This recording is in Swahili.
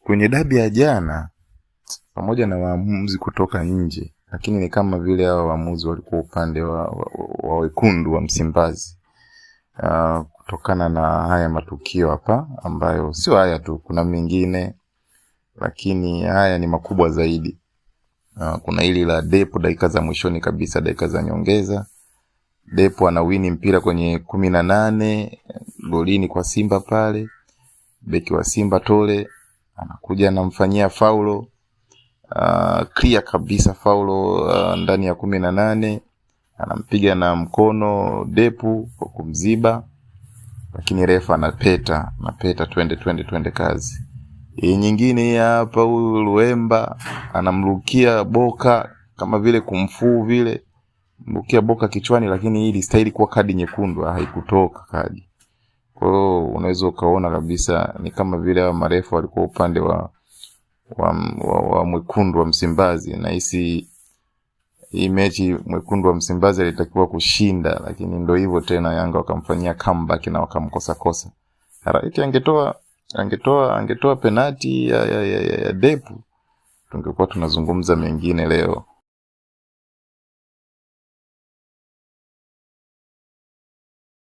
Kwenye dabi ya jana, pamoja na waamuzi kutoka nje, lakini ni kama vile hao waamuzi walikuwa upande wa wekundu wa Msimbazi. Kutokana na haya matukio hapa ambayo sio haya tu, kuna mengine, lakini haya ni makubwa zaidi. Kuna hili la Depo dakika za mwishoni kabisa, dakika za nyongeza. Depo anawini mpira kwenye 18 golini kwa Simba pale. Beki wa Simba Tole anakuja anamfanyia faulo, clear kabisa faulo, ndani ya 18. Anampiga na mkono Depu kwa kumziba, lakini refa anapeta twende kazi. Nyingine hapa huyu Luemba anamrukia Boka kama vile kumfuu vile, mrukia Boka kichwani, lakini hili stahili kuwa kadi nyekundu, haikutoka kadi. Kwa hiyo unaweza ukaona kabisa ni kama vile hao marefa walikuwa upande wa mwekundu wa Msimbazi, na hii mechi mwekundu wa Msimbazi alitakiwa kushinda, lakini ndio hivyo tena, Yanga wakamfanyia comeback na wakamkosa. Haraiti angetoa penalti ya Depu, tungekuwa tunazungumza mengine leo.